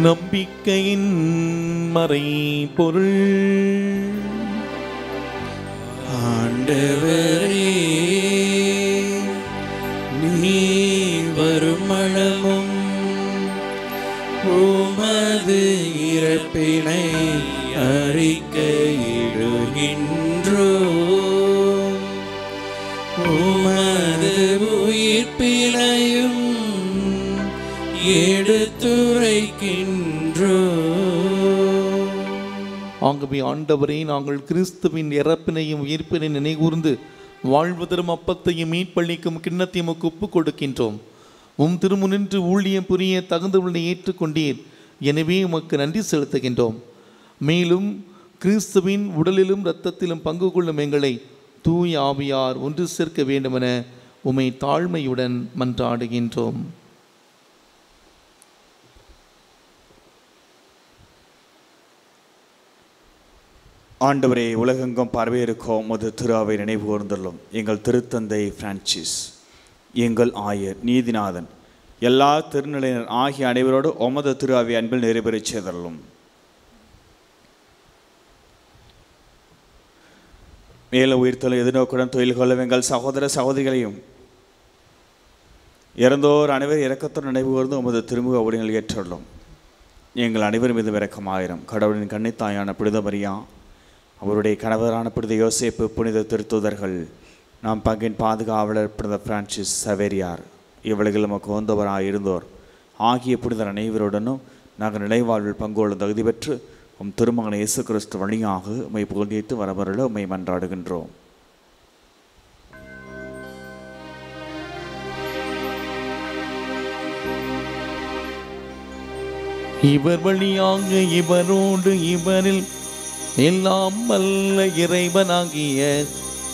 B: நம்பிக்கையின் மறை பொருள்.
A: ஆண்டவரே, நீ வருமளவும் உமது இறப்பினை அறிக்கையிடுகின்றோம், உமது உயிர்ப்பினையும் எடுத்துரைக்கின்றோம்.
B: ஆகவே ஆண்டவரே, நாங்கள் கிறிஸ்துவின் இறப்பினையும் உயிர்ப்பினை நினைகூர்ந்து வாழ்வு தரும் அப்பத்தையும் மீட்பளிக்கும் கிண்ணத்தையும் ஒப்புக் கொடுக்கின்றோம். உம் திருமுனின்று ஊழியம் புரிய தகுந்தவர்களை ஏற்றுக்கொண்டீர், எனவே உமக்கு நன்றி செலுத்துகின்றோம். மேலும் கிறிஸ்துவின் உடலிலும் இரத்தத்திலும் பங்கு கொள்ளும் எங்களை தூய ஆவியார் ஒன்று சேர்க்க வேண்டுமென உம்மை தாழ்மையுடன் மன்றாடுகின்றோம்.
C: ஆண்டவரே, உலகெங்கும் பரவியிருக்கோம் உமது திரு அவை நினைவு கூர்ந்துள்ளோம். எங்கள் திருத்தந்தை பிரான்சிஸ், எங்கள் ஆயர், நீதிநாதன், எல்லா திருநிலையினர் ஆகிய அனைவரோடு உமது திரு அவை அன்பில் நிறைவேறச் செய்தள்ளும். மேலும் உயிர்த்தலும் எதிர்நோக்குடன் தொழில் கொள்ளும் எங்கள் சகோதர சகோதரிகளையும் இறந்தோர் அனைவர் இரக்கத்துடன் நினைவு கூர்ந்து உமது திருமுக ஊழியங்கள் ஏற்றுள்ளோம். எங்கள் அனைவர் மீது இரக்கமாயிரம். கடவுளின் கன்னித்தாயான புனித மரியா, அவருடைய கணவரான புனித யோசேப்பு, புனித திருத்தூதர்கள், நாம் பங்கின் பாதுகாவலர் புனித பிரான்சிஸ் சவேரியார், இவ்வளவில் நமக்கு உகந்தவராக இருந்தோர் ஆகிய புனிதர் அனைவருடனும் நாங்கள் நிலைவாழ்வில் பங்கு கொள்ள தகுதி பெற்று உம் திருமகன் இயேசு கிறிஸ்து வழியாக உம்மை புகழ்ந்து வரவருள உம்மை மன்றாடுகின்றோம்.
B: இவர் வழியாக இவரோடு இவரில் எல்லாம் வல்ல இறைவனாகிய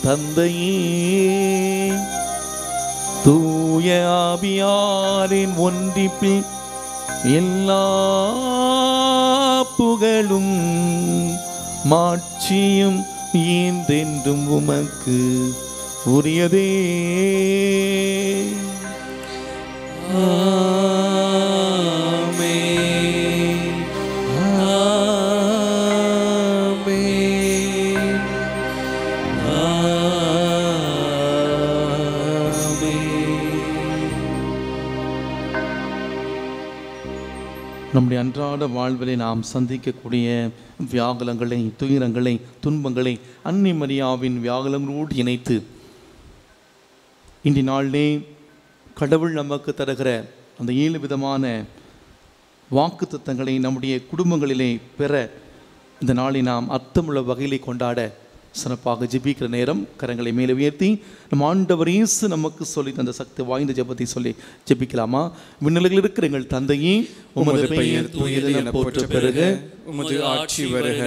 B: தந்தையே, தூய ஆவியாரின் ஒன்றிப்பில் எல்லா புகழும் மாட்சியும் என்றென்றும் உமக்கு உரியதே. நம்முடைய அன்றாட வாழ்விலை நாம் சந்திக்கக்கூடிய வியாகுலங்களை, துயரங்களை, துன்பங்களை அன்னை மரியாவின் வியாகுலங்களோடு இணைத்து இன்றைய நாளிலே கடவுள் நமக்கு தருகிற அந்த 7 விதமான வாக்குத்தத்தங்களை நம்முடைய குடும்பங்களிலே பெற இந்த நாளை நாம் அர்த்தமுள்ள வகையிலே கொண்டாட சிறப்பாக ஜெபிக்கிற நேரம். கரங்களை மேலே உயர்த்தி நம் ஆண்டவர் இயேசு நமக்கு சொல்லி தந்த சக்தி வாய்ந்த ஜெபத்தை சொல்லி ஜெபிக்கலாமா? விண்ணுலகில் இருக்கிற எங்கள் தந்தையே, உமது பெயர் தூயது என போற்ற பெறுக,
A: உமது ஆட்சி வருக,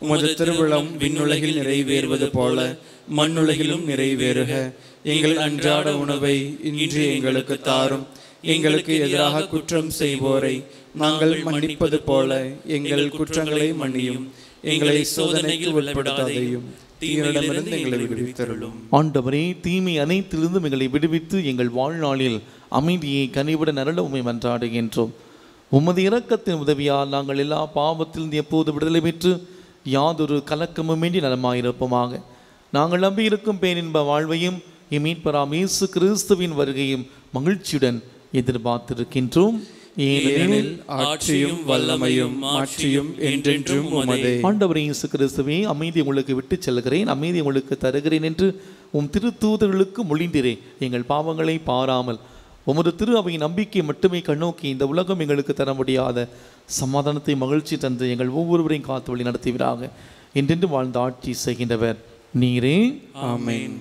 A: உமது திருவுளம் விண்ணுலகில் நிறைவேறுவது போல மண்ணுலகிலும் நிறைவேறுக. எங்கள் அன்றாட உணவை இன்று எங்களுக்கு தாரும். எங்களுக்கு எதிராக குற்றம் செய்வோரை நாங்கள் மன்னிப்பது போல எங்கள் குற்றங்களை மன்னியும். எங்களை சோதனையில் உட்படுத்தாதேயும், தீமையிலிருந்து எங்களை விடுவித்தருளும்.
B: ஆண்டவரே, தீமை அனைத்திலிருந்தும் எங்களை விடுவித்து எங்கள் வாழ்நாளில் அமைதியை கனிவுடன் அருள உம்மை மன்றாடுகின்றோம். உமது இரக்கத்தின் உதவியால் நாங்கள் எல்லா பாவத்திலிருந்து எப்போது விடுதலை பெற்று யாதொரு கலக்கமுமின்றி நலமாயிருப்போமாக. நாங்கள் நம்பியிருக்கும் பேரின்ப வாழ்வையும் மீட்பராம் இயேசு கிறிஸ்துவின் வருகையும் மகிழ்ச்சியுடன் எதிர்பார்த்திருக்கின்றோம்.
A: ஏனெனில் ஆட்சியும் வல்லமையும் மாட்சியும் என்றென்றும் உமதே.
B: ஆண்டவரே இயேசு கிறிஸ்துவே, அமைதி உங்களுக்கு விட்டு செல்கிறேன், அமைதி உங்களுக்கு தருகிறேன் என்று உம் திருத்தூதர்களுக்கு மொழிந்தீரேன். எங்கள் பாவங்களை பாராமல் உமது திரு அவை நம்பிக்கை மட்டுமே கண்ணோக்கி இந்த உலகம் எங்களுக்கு தர முடியாத சமாதானத்தை மகிழ்ச்சி தந்து எங்கள் ஒவ்வொருவரையும் காத்து வழி நடத்துவீராக. என்றென்று வாழ்ந்த ஆட்சி செய்கின்றவர் நீரே.
A: ஆமென்.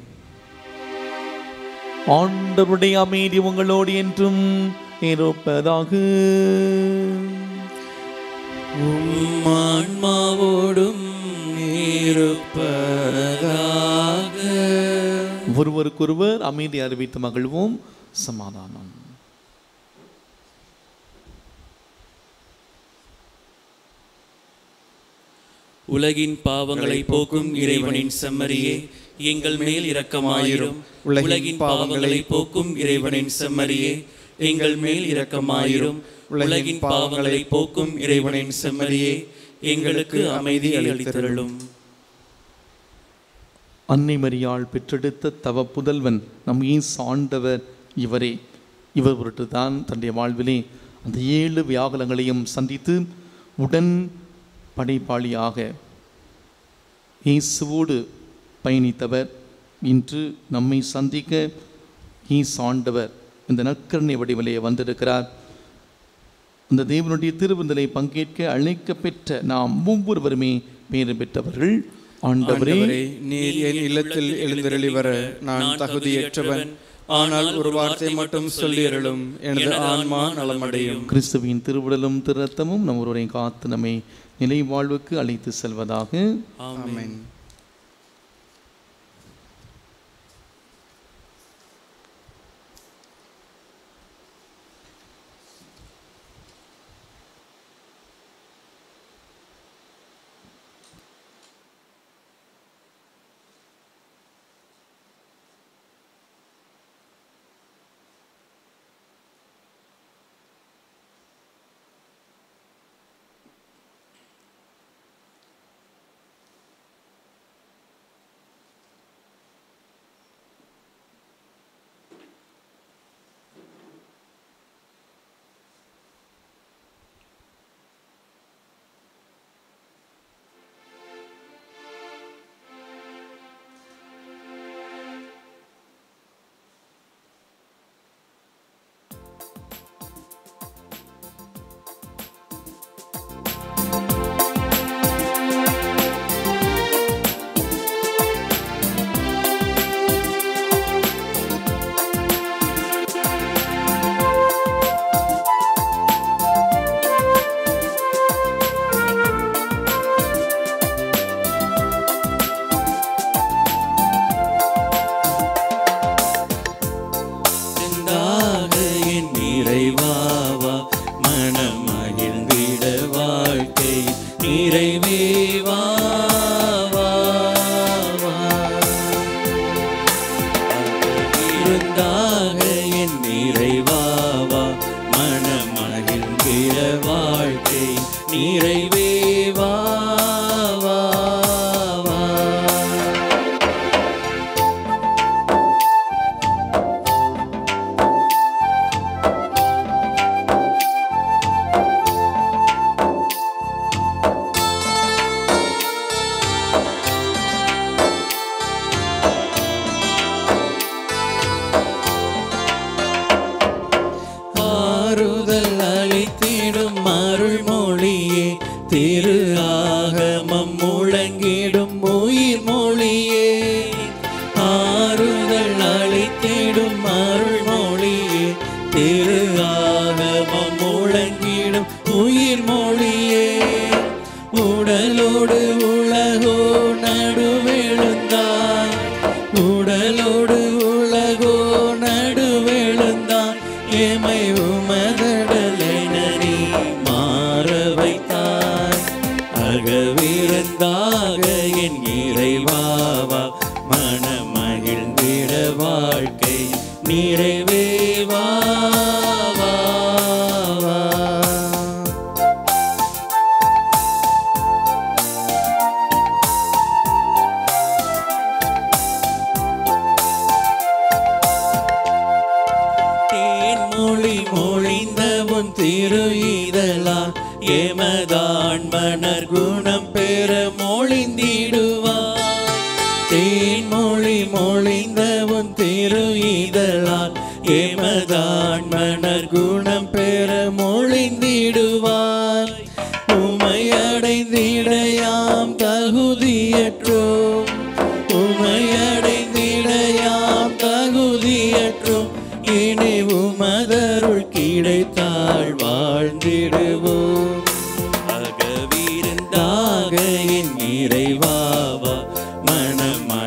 B: ஆண்டவருடைய அமைதி உங்களோடு என்றும் இருப்பதாக.
A: உம் ஆன்மாவோடும் இருப்பதாக.
B: ஒருவருக்கொருவர் அமைதி அறிவித்து மகிழ்வோம். சமாதானம்.
A: உலகின் பாவங்களை போக்கும் இறைவனின் செம்மறியே, எங்கள் மேல் இரக்கமாயிரும். உலகின் பாவங்களை போக்கும் இறைவனின் செம்மறியே, எங்கள் மேல் இரக்கமாயிரும். உலகின் பாவங்களை போக்கும் இறைவனின் செம்மறியே, எங்களுக்கு அமைதி அளித்தருளும்.
B: அன்னை மரியாள் பெற்றெடுத்த தவ புதல்வன் நம் இயேசு ஆண்டவர் இவரே. இவர் பொருட்டு தான் தன்னுடைய வாழ்விலே அந்த 7 வியாகுலங்களையும் சந்தித்து உடன் படைப்பாளியாக இயேசுவோடு பயணித்தவர். இன்று நம்மை சந்திக்க இயேசு ஆண்டவர் இந்த நற்கருணை வடிவிலே வந்திருக்கிறார். அந்த தேவனுடைய திருவிருந்திலே பங்கேற்க அழைக்கப்பெற்ற நாம் ஒவ்வொருவருமே பேறு பெற்றவர்கள். ஆண்டவரே,
A: நீர் என் இல்லத்தில் எழுந்தருளி வர நான் தகுதியற்றவன். ஆனால் ஒரு வார்த்தை மட்டும் சொல்லியருளும், எனது ஆன்மா நலமடையும்.
B: கிறிஸ்துவின் திருவுடலும் திருரத்தமும் நம் ஒருவரை காத்து நம்மை நிலை வாழ்வுக்கு அழைத்து செல்வதாக.
A: ஆமென்.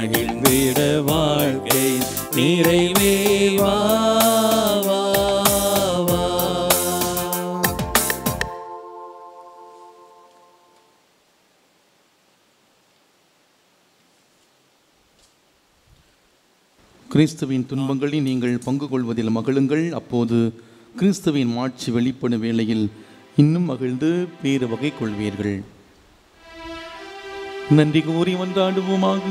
A: மகிழ்ந்திட வாழ்க்கை நிறைவே வா வா வா.
B: கிறிஸ்துவின் துன்பங்களில் நீங்கள் பங்கு கொள்வதில் மகிழுங்கள். அப்போது கிறிஸ்துவின் மாட்சி வெளிப்படும் வேளையில் இன்னும் மகிழ்ந்து பேறு வகை கொள்வீர்கள். நன்றி கூறி மன்றாடுவோமாக.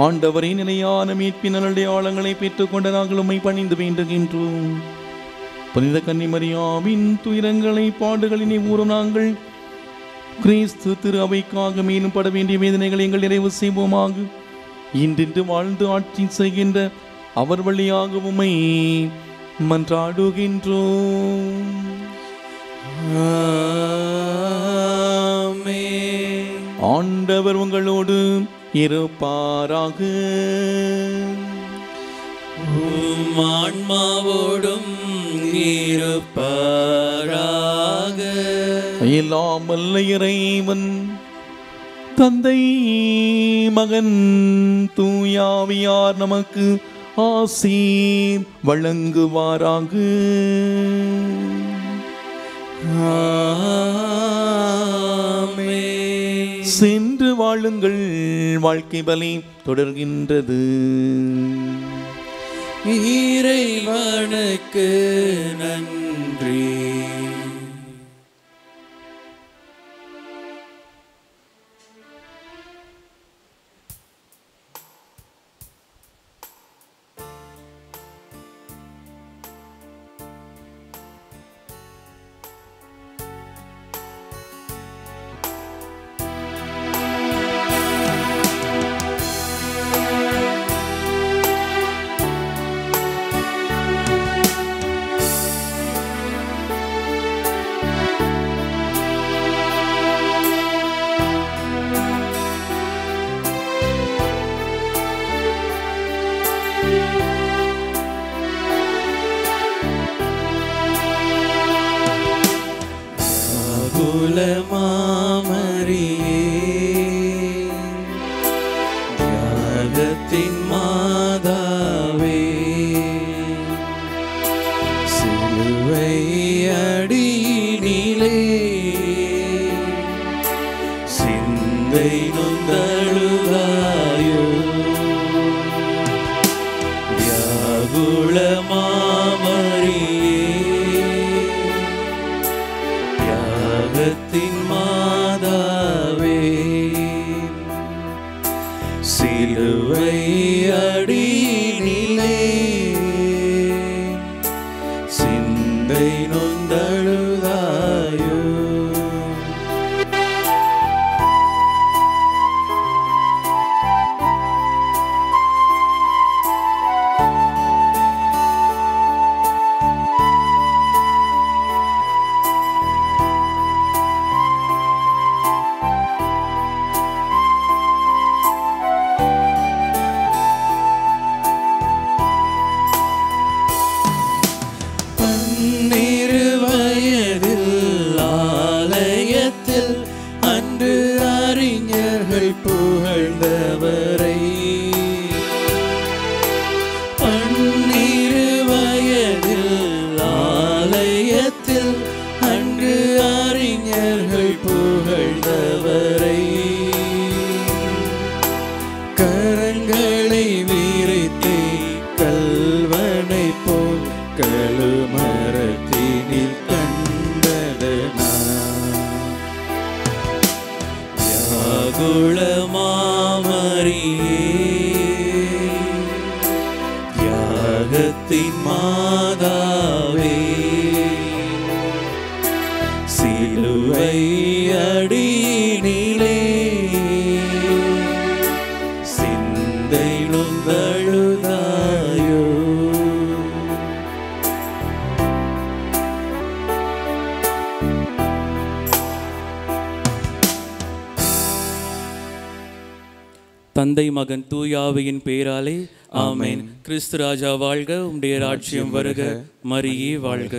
B: ஆண்டவரை நிலையான மீட்பின் அடையாளங்களை பெற்றுக்கொண்ட நாங்கள் உம்மை பணிந்து வேண்டுகின்றோம். புனித கன்னிமரியாவின் துயரங்களை பாடுகளினை கூறும் நாங்கள் கிறிஸ்து திரு அவைக்காக மேலும் பட வேண்டிய வேதனைகளை எங்கள் நிறைவு செய்வோமாக. இன்றின்று வாழ்ந்து ஆட்சி செய்கின்ற அவர் வழியாக உம்மை மன்றாடுகின்றோம். ஆண்டவர் உங்களோடு இருப்பாராக.
A: ஆன்மாவோடும் இருப்பாராக.
B: எல்லாம் வல்ல இறைவன் தந்தை மகன் தூயாவியார் நமக்கு ஆசீர் வழங்குவாராக. சென்று வாழுங்கள். வாழ்க்கை பலி தொடர்கின்றது.
A: இறைவனுக்கு நன்றி. தியாகத்தின் மாதாவே, சிலுவை அடியினிலே சிந்தை நொந்தழுதாயோ. வியாகுல மாமரியே, தியாகத்தின் மாதாவே, சிலுவை அடியினிலே சிந்தை நொந்தழுதாயோ. புகழ்ந்தவரை பன்னிரு வயதில் ஆலயத்தில் அன்று அறிஞர்கள் புகழ்ந்தவரை கரங்களை விரித்தே கல்வனை போல் கழுமரத்தினில் கண்டதனா. மாமரியே, தியாகத்தின் மாதாவே, சிலுவை அடியினிலே சிந்தை நொந்தழுதாயோ. தந்தை மகன் தூயாவியின் பேராலே ஆமென். கிறிஸ்து ராஜா வாழ்க. உம்முடைய ராஜ்யம் வருக. மரியே வாழ்க.